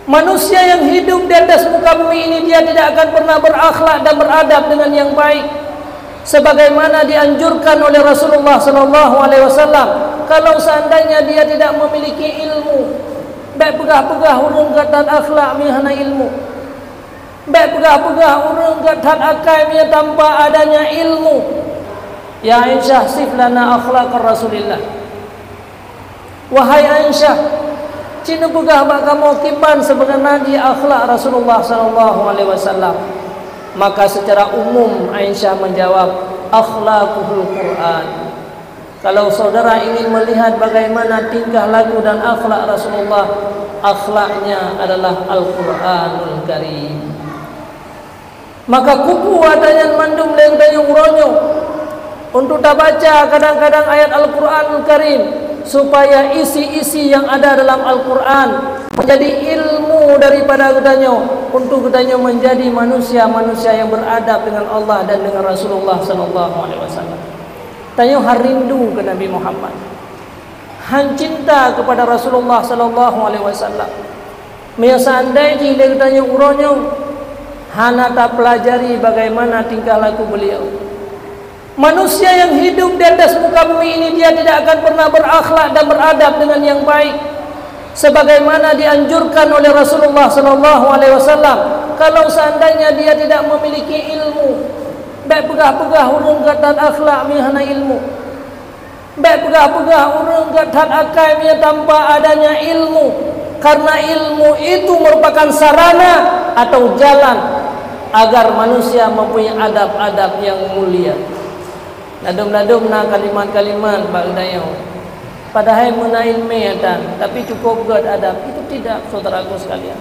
Manusia yang hidup di atas muka bumi ini, dia tidak akan pernah berakhlak dan beradab dengan yang baik, sebagaimana dianjurkan oleh Rasulullah SAW. Kalau seandainya dia tidak memiliki ilmu, baik pegah-pegah urung dan akhlak mihana ilmu, baik pegah-pegah urung dan akai mih tanpa adanya ilmu. Ya Aisyah, siflana akhlaq Rasulillah. Wahai Aisyah, cina pegah bak kamu kiban sebenarnya di akhlak Rasulullah SAW. Maka secara umum Aisyah menjawab, akhlaqul Quran. Kalau saudara ingin melihat bagaimana tingkah laku dan akhlak Rasulullah, akhlaknya adalah Al-Quranul Karim. Maka kupu adanya mandum leng dayung ronyo untuk tak baca kadang-kadang ayat Al-Quranul Karim, supaya isi-isi yang ada dalam Al-Quran menjadi ilmu daripada katanya, untuk katanya menjadi manusia-manusia yang beradab dengan Allah dan dengan Rasulullah SAW. Tanya harindu ke Nabi Muhammad, han cinta kepada Rasulullah SAW. Seandainya dia katanya uronyo, hana tak pelajari bagaimana tingkah laku beliau. Manusia yang hidup di atas muka bumi ini, dia tidak akan pernah berakhlak dan beradab dengan yang baik, sebagaimana dianjurkan oleh Rasulullah SAW. Kalau seandainya dia tidak memiliki ilmu, baik pegah-pegah urung dan akhlak mihana ilmu, baik pegah-pegah urung dan akai mih tanpa adanya ilmu. Karena ilmu itu merupakan sarana atau jalan agar manusia mempunyai adab-adab yang mulia. Nadum-nadum na kalimat-kalimat bagdayo. Padahal menail medan, tapi cukup god adab. Itu tidak, saudaraku sekalian.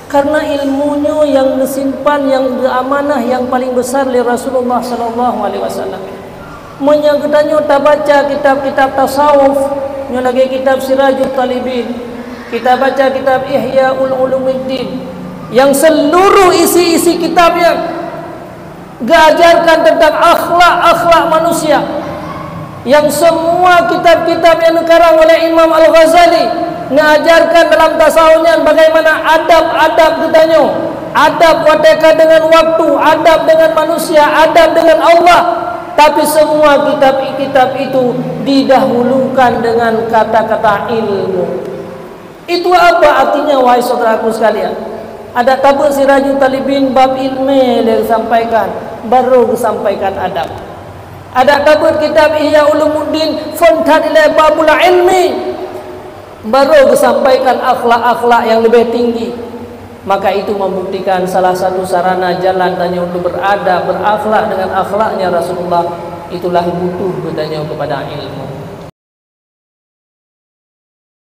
Karena ilmunya yang disimpan, yang amanah yang paling besar oleh Rasulullah SAW. Menyagedanyo tak baca kitab-kitab tasawuf, nyo lagi kitab Sirajul Talibin, kita baca kitab Ihya'ul Ulumuddin, yang seluruh isi-isi kitabnya diajarkan tentang akhlak manusia. Yang semua kitab-kitab yang dikarang oleh Imam Al-Ghazali mengajarkan dalam tasawufnya bagaimana adab-adab katanya, adab wateka dengan waktu, adab dengan manusia, adab dengan Allah. Tapi semua kitab-kitab itu didahulukan dengan kata-kata ilmu. Itu apa artinya, wahai saudaraku sekalian? Ada tabuk Sirajul Talibin bab ilmu yang disampaikan, baru disampaikan adab. Ada tabuk kitab Ihya Ulumuddin fontan ila babul ilmi, baru disampaikan akhlak-akhlak yang lebih tinggi. Maka itu membuktikan salah satu sarana jalan tanya untuk beradab, berakhlak dengan akhlaknya Rasulullah, itulah butuh katanya kepada ilmu.